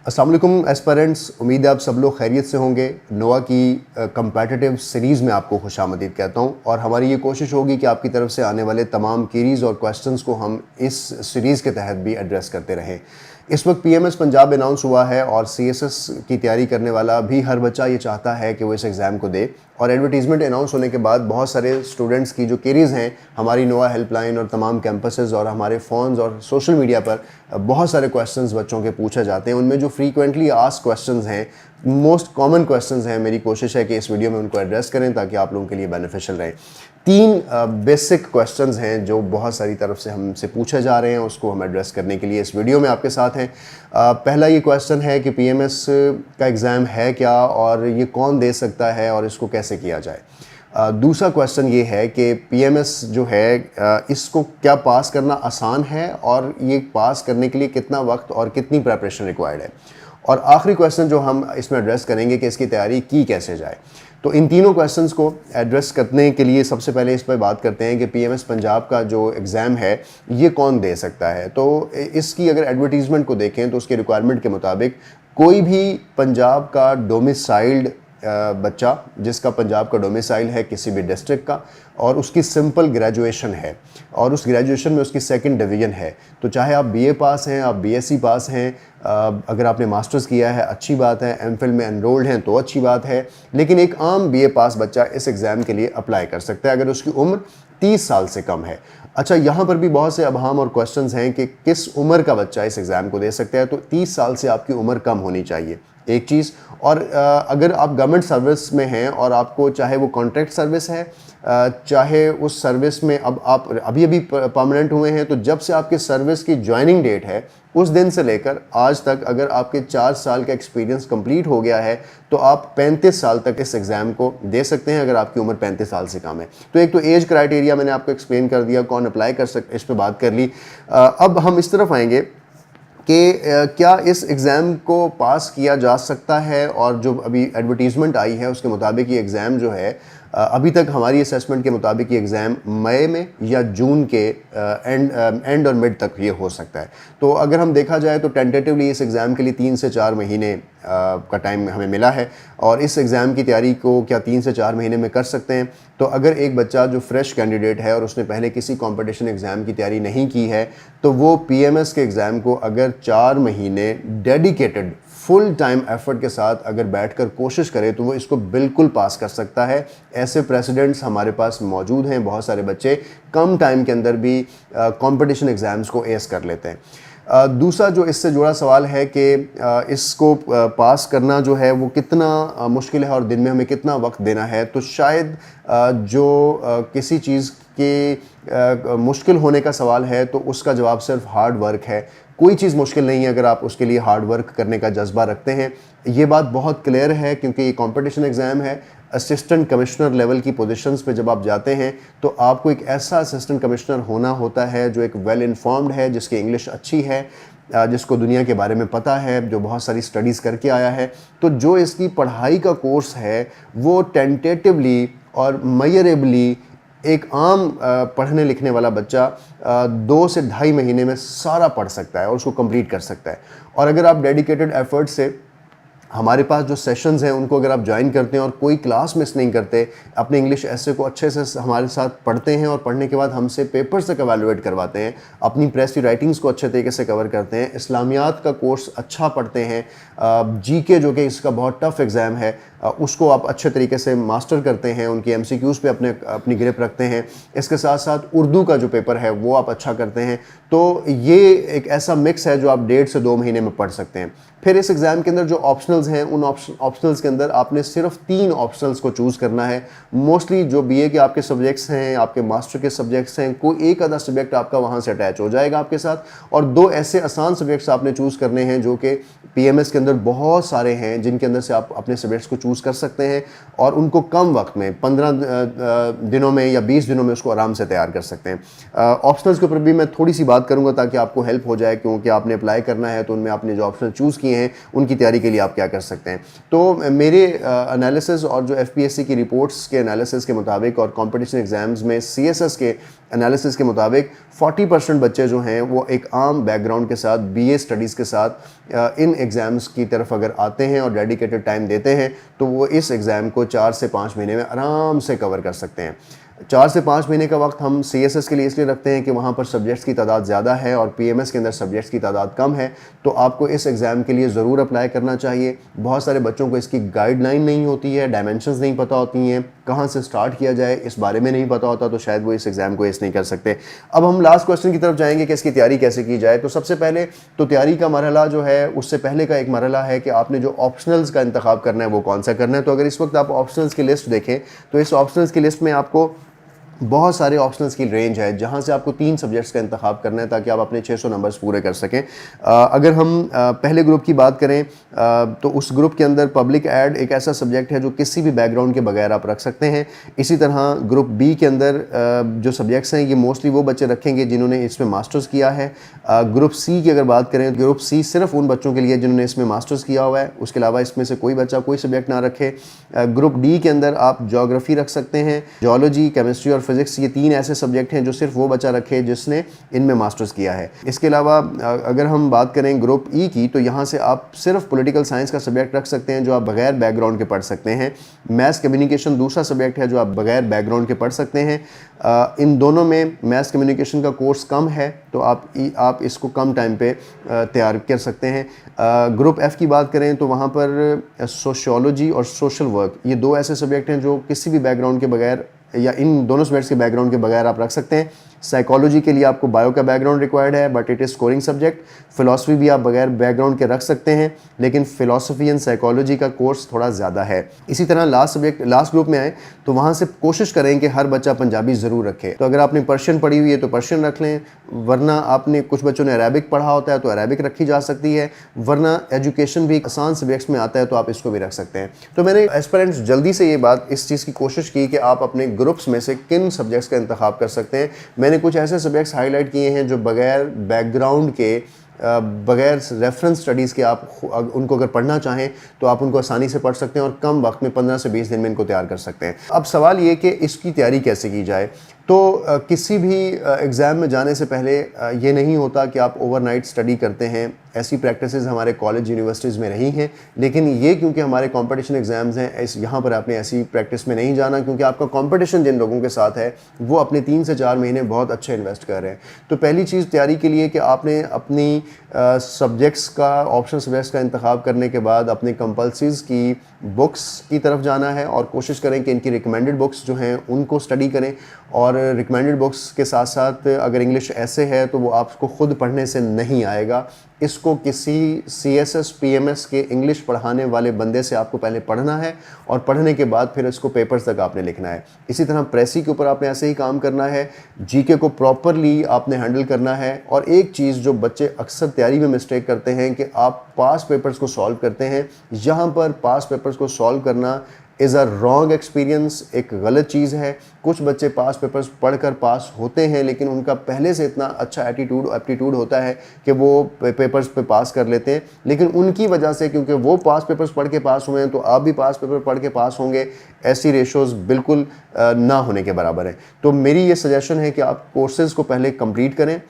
अस्सलाम वालेकुम एस्पिरेंट्स, उम्मीद है आप सब लोग खैरियत से होंगे। नोआ की कम्पेटिटिव सीरीज़ में आपको खुशामदीद कहता हूँ और हमारी ये कोशिश होगी कि आपकी तरफ से आने वाले तमाम क्वेरीज़ और क्वेश्चंस को हम इस सीरीज़ के तहत भी एड्रेस करते रहें। इस वक्त पीएमएस पंजाब अनाउंस हुआ है और सीएसएस की तैयारी करने वाला भी हर बच्चा ये चाहता है कि वो इस एग्ज़ाम को दे। और एडवर्टीज़मेंट अनाउंस होने के बाद बहुत सारे स्टूडेंट्स की जो क्वेरीज़ हैं हमारी नोआ हेल्पलाइन और तमाम कैंपसेस और हमारे फ़ोन्स और सोशल मीडिया पर बहुत सारे क्वेश्चंस बच्चों के पूछे जाते हैं। उनमें जो फ्रीक्वेंटली आस्क्ड क्वेश्चंस हैं, मोस्ट कॉमन क्वेश्चंस हैं, मेरी कोशिश है कि इस वीडियो में उनको एड्रेस करें ताकि आप लोगों के लिए बेनिफिशियल रहे। तीन बेसिक क्वेश्चंस हैं जो बहुत सारी तरफ से हमसे पूछे जा रहे हैं, उसको हम एड्रेस करने के लिए इस वीडियो में आपके साथ हैं। पहला ये क्वेश्चन है कि पीएमएस का एग्ज़ाम है क्या और ये कौन दे सकता है और इसको कैसे किया जाए। दूसरा क्वेश्चन ये है कि पीएमएस जो है इसको क्या पास करना आसान है और ये पास करने के लिए कितना वक्त और कितनी प्रिपरेशन रिक्वायर्ड है। और आखिरी क्वेश्चन जो हम इसमें एड्रेस करेंगे कि इसकी तैयारी की कैसे जाए। तो इन तीनों क्वेश्चंस को एड्रेस करने के लिए सबसे पहले इस पर बात करते हैं कि पीएमएस पंजाब का जो एग्ज़ाम है ये कौन दे सकता है। तो इसकी अगर एडवर्टीज़मेंट को देखें तो उसके रिक्वायरमेंट के मुताबिक कोई भी पंजाब का डोमिसाइल्ड बच्चा जिसका पंजाब का डोमिसाइल है किसी भी डिस्ट्रिक्ट का और उसकी सिंपल ग्रेजुएशन है और उस ग्रेजुएशन में उसकी सेकंड डिवीज़न है, तो चाहे आप बीए पास हैं, आप बीएससी पास हैं, अगर आपने मास्टर्स किया है अच्छी बात है, एमफिल में एनरोल्ड हैं तो अच्छी बात है, लेकिन एक आम बीए पास बच्चा इस एग्ज़ाम के लिए अप्लाई कर सकता है अगर उसकी उम्र 30 साल से कम है। अच्छा, यहाँ पर भी बहुत से अबहम और क्वेश्चंस हैं कि किस उम्र का बच्चा इस एग्ज़ाम को दे सकता है। तो 30 साल से आपकी उम्र कम होनी चाहिए, एक चीज़। और अगर आप गवर्नमेंट सर्विस में हैं और आपको चाहे वो कॉन्ट्रैक्ट सर्विस है चाहे उस सर्विस में अब आप अभी परमानेंट हुए हैं, तो जब से आपके सर्विस की ज्वाइनिंग डेट है उस दिन से लेकर आज तक अगर आपके 4 साल का एक्सपीरियंस कंप्लीट हो गया है तो आप 35 साल तक इस एग्ज़ाम को दे सकते हैं अगर आपकी उम्र 35 साल से कम है। तो एक तो एज क्राइटेरिया मैंने आपको एक्सप्लेन कर दिया, कौन अप्लाई कर सकते, इस पर बात कर ली। अब हम इस तरफ आएंगे कि क्या इस एग्ज़ाम को पास किया जा सकता है। और जो अभी एडवर्टीज़मेंट आई है उसके मुताबिक ये एग्ज़ाम जो है अभी तक हमारी असेसमेंट के मुताबिक ये एग्ज़ाम मई में या जून के एंड और मिड तक ये हो सकता है। तो अगर हम देखा जाए तो टेंटेटिवली इस एग्ज़ाम के लिए 3 से 4 महीने का टाइम हमें मिला है और इस एग्ज़ाम की तैयारी को क्या 3 से 4 महीने में कर सकते हैं। तो अगर एक बच्चा जो फ्रेश कैंडिडेट है और उसने पहले किसी कंपटीशन एग्ज़ाम की तैयारी नहीं की है तो वो पीएमएस के एग्ज़ाम को अगर 4 महीने डेडिकेटेड फुल टाइम एफर्ट के साथ अगर बैठकर कोशिश करे तो वो इसको बिल्कुल पास कर सकता है। ऐसे प्रेसिडेंट्स हमारे पास मौजूद हैं, बहुत सारे बच्चे कम टाइम के अंदर भी कंपटीशन एग्ज़ाम्स को एस कर लेते हैं। दूसरा जो इससे जुड़ा सवाल है कि इसको पास करना जो है वो कितना मुश्किल है और दिन में हमें कितना वक्त देना है। तो शायद जो किसी चीज़ के मुश्किल होने का सवाल है तो उसका जवाब सिर्फ हार्ड वर्क है। कोई चीज़ मुश्किल नहीं है अगर आप उसके लिए हार्ड वर्क करने का जज्बा रखते हैं। ये बात बहुत क्लियर है क्योंकि ये कंपटीशन एग्ज़ाम है। असिस्टेंट कमिश्नर लेवल की पोजीशंस पे जब आप जाते हैं तो आपको एक ऐसा असिस्टेंट कमिश्नर होना होता है जो एक वेल इन्फॉर्म्ड है, जिसकी इंग्लिश अच्छी है, जिसको दुनिया के बारे में पता है, जो बहुत सारी स्टडीज़ करके आया है। तो जो इसकी पढ़ाई का कोर्स है वो टेंटेटिवली और मेजरेबली एक आम पढ़ने लिखने वाला बच्चा 2 से ढाई महीने में सारा पढ़ सकता है और उसको कंप्लीट कर सकता है। और अगर आप डेडिकेटेड एफर्ट से हमारे पास जो सेशंस हैं उनको अगर आप ज्वाइन करते हैं और कोई क्लास मिस नहीं करते, अपने इंग्लिश ऐसे को अच्छे से हमारे साथ पढ़ते हैं और पढ़ने के बाद हमसे पेपर्स तक एवेलुएट करवाते हैं, अपनी प्रेस की राइटिंग्स को अच्छे तरीके से कवर करते हैं, इस्लामियात का कोर्स अच्छा पढ़ते हैं, जीके जो कि इसका बहुत टफ एग्ज़ाम है उसको आप अच्छे तरीके से मास्टर करते हैं, उनकी एमसीक्यूज़ पे अपनी ग्रिप रखते हैं, इसके साथ साथ उर्दू का जो पेपर है वो आप अच्छा करते हैं। तो ये एक ऐसा मिक्स है जो आप 1.5 से 2 महीने में पढ़ सकते हैं। फिर इस एग्ज़ाम के अंदर जो ऑप्शनल्स हैं उन ऑप्शनल्स के अंदर आपने सिर्फ 3 ऑप्शनल्स को चूज़ करना है। मोस्टली जो बीए के आपके सब्जेक्ट्स हैं, आपके मास्टर के सब्जेक्ट्स हैं, कोई एक आधा सब्जेक्ट आपका वहाँ से अटैच हो जाएगा आपके साथ और 2 ऐसे आसान सब्जेक्ट्स आपने चूज़ करने हैं जो कि पीएमएस के अंदर बहुत सारे हैं जिनके अंदर से आप अपने सब्जेक्ट्स को चूज़ कर सकते हैं और उनको कम वक्त में 15 दिनों में या 20 दिनों में उसको आराम से तैयार कर सकते हैं। ऑप्शनल्स के ऊपर भी मैं थोड़ी सी बात करूंगा ताकि आपको हेल्प हो जाए, क्योंकि आपने अप्लाई करना है तो उनमें आपने जो ऑप्शन चूज़ किए हैं उनकी तैयारी के लिए आप क्या कर सकते हैं। तो मेरे एनालिसिस और जो एफपीएससी की रिपोर्ट्स के एनालिसिस के मुताबिक और कंपटीशन एग्जाम्स में सीएसएस के एनालिसिस के मुताबिक 40% बच्चे जो हैं वो एक आम बैकग्राउंड के साथ बीए स्टडीज़ के साथ इन एग्ज़ाम्स की तरफ अगर आते हैं और डेडिकेटेड टाइम देते हैं तो वो इस एग्ज़ाम को 4 से 5 महीने में आराम से कवर कर सकते हैं। 4 से 5 महीने का वक्त हम सीएसएस के लिए इसलिए रखते हैं कि वहाँ पर सब्जेक्ट्स की तादाद ज़्यादा है और पीएमएस के अंदर सब्जेक्ट्स की तादाद कम है, तो आपको इस एग्ज़ाम के लिए ज़रूर अप्लाई करना चाहिए। बहुत सारे बच्चों को इसकी गाइडलाइन नहीं होती है, डायमेंशंस नहीं पता होती हैं, कहाँ से स्टार्ट किया जाए इस बारे में नहीं पता होता, तो शायद वो इस एग्ज़ाम को एस नहीं कर सकते। अब हम लास्ट क्वेश्चन की तरफ जाएंगे कि इसकी तैयारी कैसे की जाए। तो सबसे पहले तो तैयारी का मरहला जो है उससे पहले का एक मरहला है कि आपने जो ऑप्शनल्स का इंतखाब करना है वो कौन सा करना है। तो अगर इस वक्त आप ऑप्शनल्स की लिस्ट देखें तो इस ऑप्शनल्स की लिस्ट में आपको बहुत सारे ऑप्शनल्स की रेंज है जहां से आपको 3 सब्जेक्ट्स का इंतखाब करना है ताकि आप अपने 600 नंबर्स पूरे कर सकें। अगर हम पहले ग्रुप की बात करें तो उस ग्रुप के अंदर पब्लिक एड एक ऐसा सब्जेक्ट है जो किसी भी बैकग्राउंड के बगैर आप रख सकते हैं। इसी तरह ग्रुप बी के अंदर जो सब्जेक्ट्स हैं ये मोस्टली वो बच्चे रखेंगे जिन्होंने इसमें मास्टर्स किया है। ग्रुप सी की अगर बात करें, ग्रुप सी सिर्फ उन बच्चों के लिए जिन्होंने इसमें मास्टर्स किया हुआ है, उसके अलावा इसमें से कोई बच्चा कोई सब्जेक्ट ना रखे। ग्रुप डी के अंदर आप ज्योग्राफी रख सकते हैं, जियोलॉजी, केमिस्ट्री और फिजिक्स, ये 3 ऐसे सब्जेक्ट हैं जो सिर्फ वो बच्चा रखे जिसने इनमें मास्टर्स किया है। इसके अलावा अगर हम बात करें ग्रुप ई की तो यहाँ से आप सिर्फ पॉलिटिकल साइंस का सब्जेक्ट रख सकते हैं जो आप बगैर बैकग्राउंड के पढ़ सकते हैं। मैथ्स कम्युनिकेशन दूसरा सब्जेक्ट है जो आप बगैर बैकग्राउंड के पढ़ सकते हैं। इन दोनों में मैथ्स कम्युनिकेशन का कोर्स कम है तो आप इसको कम टाइम पे तैयार कर सकते हैं। ग्रुप एफ़ की बात करें तो वहाँ पर सोशियोलॉजी और सोशल वर्क, ये 2 ऐसे सब्जेक्ट हैं जो किसी भी बैकग्राउंड के बगैर या इन दोनों सब्जेक्ट्स के बैकग्राउंड के बगैर आप रख सकते हैं। साइकोलॉजी के लिए आपको बायो का बैकग्राउंड रिक्वायर्ड है but it is scoring subject. Philosophy भी आप बगैर बैकग्राउंड के रख सकते हैं लेकिन फिलॉसफी एंड साइकोलॉजी का कोर्स थोड़ा ज़्यादा है। इसी तरह लास्ट ग्रुप में आए तो वहाँ से कोशिश करें कि हर बच्चा पंजाबी ज़रूर रखे। तो अगर आपने पर्शियन पढ़ी हुई है तो पर्शियन रख लें, वरना आपने कुछ बच्चों ने अरेबिक पढ़ा होता है तो अरेबिक रखी जा सकती है, वरना एजुकेशन भी आसान सब्जेक्ट्स में आता है तो आप इसको भी रख सकते हैं। तो मैंने एस्पिरेंट्स जल्दी से ये बात इस चीज़ की कोशिश की कि आप अपने ग्रुप्स में से किन सब्जेक्ट्स का इंतखाब कर सकते हैं। मैंने कुछ ऐसे सब्जेक्ट्स हाईलाइट किए हैं जो बगैर बैकग्राउंड के, बगैर रेफरेंस स्टडीज़ के आप उनको अगर पढ़ना चाहें तो आप उनको आसानी से पढ़ सकते हैं और कम वक्त में 15 से 20 दिन में इनको तैयार कर सकते हैं। अब सवाल ये कि इसकी तैयारी कैसे की जाए। तो किसी भी एग्ज़ाम में जाने से पहले ये नहीं होता कि आप ओवरनाइट स्टडी करते हैं। ऐसी प्रैक्टिसेस हमारे कॉलेज यूनिवर्सिटीज़ में रही हैं, लेकिन ये क्योंकि हमारे कंपटीशन एग्ज़ाम्स हैं यहाँ पर आपने ऐसी प्रैक्टिस में नहीं जाना क्योंकि आपका कंपटीशन जिन लोगों के साथ है वो अपने 3 से 4 महीने बहुत अच्छे इन्वेस्ट कर रहे हैं। तो पहली चीज़ तैयारी के लिए कि आपने अपनी सब्जेक्ट्स का, ऑप्शनल सब्जेक्ट्स का इंतखाब करने के बाद अपने कंपल्सरीज़ की बुक्स की तरफ जाना है और कोशिश करें कि इनकी रिकमेंडेड बुक्स जो हैं उनको स्टडी करें। और रिकमेंडेड बुक्स के साथ साथ अगर इंग्लिश ऐसे है तो वो आपको खुद पढ़ने से नहीं आएगा, इसको किसी सीएसएस पीएमएस के इंग्लिश पढ़ाने वाले बंदे से आपको पहले पढ़ना है और पढ़ने के बाद फिर इसको पेपर्स तक आपने लिखना है। इसी तरह प्रेसी के ऊपर आपने ऐसे ही काम करना है, जीके को प्रॉपरली आपने हैंडल करना है। और एक चीज़ जो बच्चे अक्सर तैयारी में मिस्टेक करते हैं कि आप पास पेपर्स को सॉल्व करते हैं, यहाँ पर पास पेपर्स को सॉल्व करना इज़ अ रॉन्ग एक्सपीरियंस, एक गलत चीज़ है। कुछ बच्चे पास पेपर्स पढ़कर पास होते हैं लेकिन उनका पहले से इतना अच्छा एप्टीट्यूड होता है कि वो पेपर्स पे पास कर लेते हैं, लेकिन उनकी वजह से क्योंकि वो पास पेपर्स पढ़ के पास हुए हैं तो आप भी पास पेपर पढ़ के पास होंगे, ऐसी रेशोज़ बिल्कुल ना होने के बराबर है। तो मेरी ये सजेशन है कि आप कोर्सेज़ को पहले कंप्लीट करें,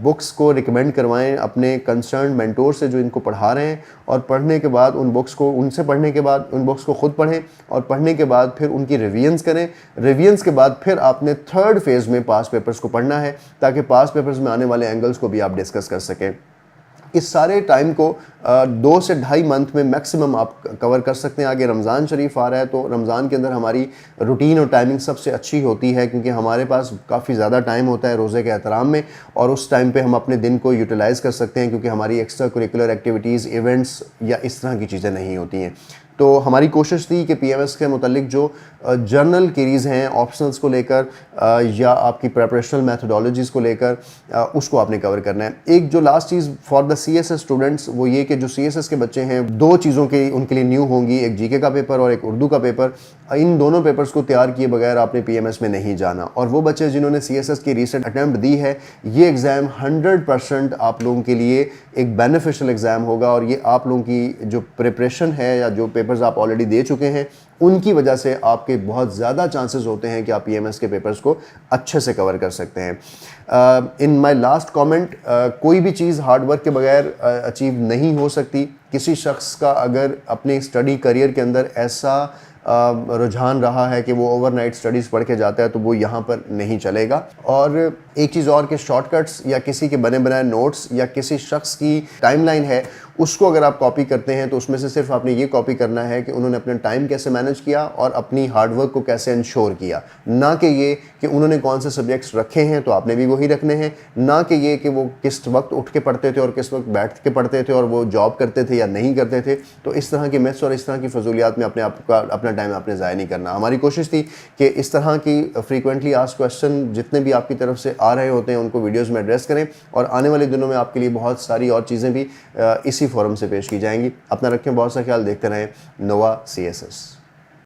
बुक्स को रिकमेंड करवाएं अपने कंसर्न मेंटोर से जो इनको पढ़ा रहे हैं, और पढ़ने के बाद उनसे पढ़ने के बाद उन बुक्स को खुद पढ़ें और पढ़ने के बाद फिर उनकी रिवीजन्स करें। रिवीजन्स के बाद फिर आपने 3rd फेज़ में पास पेपर्स को पढ़ना है ताकि पास पेपर्स में आने वाले एंगल्स को भी आप डिस्कस कर सकें। इस सारे टाइम को 2 से ढाई मंथ में मैक्सिमम आप कवर कर सकते हैं। आगे रमज़ान शरीफ आ रहा है तो रमज़ान के अंदर हमारी रूटीन और टाइमिंग सबसे अच्छी होती है क्योंकि हमारे पास काफ़ी ज़्यादा टाइम होता है रोज़े के एहतराम में, और उस टाइम पे हम अपने दिन को यूटिलाइज़ कर सकते हैं क्योंकि हमारी एक्स्ट्रा करिकुलर एक्टिविटीज़, इवेंट्स या इस तरह की चीज़ें नहीं होती हैं। तो हमारी कोशिश थी कि पीएमएस के मुतालिक जो जर्नल क्वेरीज़ हैं ऑप्शनल्स को लेकर या आपकी प्रेपरेशनल मैथडोलॉजीज़ को लेकर उसको आपने कवर करना है। एक जो last cheese for the CSS students वो ये कि जो CSS के बच्चे हैं, दो चीज़ों के उनके लिए न्यू होंगी, एक जीके का पेपर और एक उर्दू का पेपर। इन दोनों पेपर्स को तैयार किए बगैर आपने PMS में नहीं जाना। और वो बच्चे जिन्होंने CSS की रीसेंट अटैम्प्ट दी है, ये एग्ज़ाम 100% आप लोगों के लिए एक बेनिफिशियल एग्ज़ाम होगा। और ये आप लोगों की जो प्रिपरेशन है या जो पेपर्स आप ऑलरेडी दे चुके हैं, उनकी वजह से आपके बहुत ज़्यादा चांसेस होते हैं कि आप PMS के पेपर्स को अच्छे से कवर कर सकते हैं। इन माय लास्ट कमेंट, कोई भी चीज़ हार्ड वर्क के बगैर अचीव नहीं हो सकती। किसी शख्स का अगर अपने स्टडी करियर के अंदर ऐसा रुझान रहा है कि वो ओवरनाइट स्टडीज़ पढ़ के जाता है, तो वो यहाँ पर नहीं चलेगा। और एक चीज़ और कि शॉर्टकट्स या किसी के बने बनाए नोट्स या किसी शख्स की टाइमलाइन है, उसको अगर आप कॉपी करते हैं तो उसमें से सिर्फ आपने ये कॉपी करना है कि उन्होंने अपना टाइम कैसे मैनेज किया और अपनी हार्डवर्क को कैसे इंश्योर किया, ना कि ये कि उन्होंने कौन से सब्जेक्ट्स रखे हैं तो आपने भी वही रखने हैं, ना कि ये कि वो किस वक्त उठ के पढ़ते थे और किस वक्त बैठ के पढ़ते थे और वो जॉब करते थे या नहीं करते थे। तो इस तरह की मिथ्स और इस तरह की फजूलियात में अपना टाइम आपने ज़ाया नहीं करना। हमारी कोशिश थी कि इस तरह की फ्रीक्वेंटली आस्क्ड क्वेश्चन जितने भी आपकी तरफ से आ रहे होते हैं उनको वीडियोज़ में एड्रेस करें, और आने वाले दिनों में आपके लिए बहुत सारी और चीज़ें भी इसी फोरम से पेश की जाएंगी। अपना रखें बहुत सा ख्याल, देखते रहें नोवा CSS।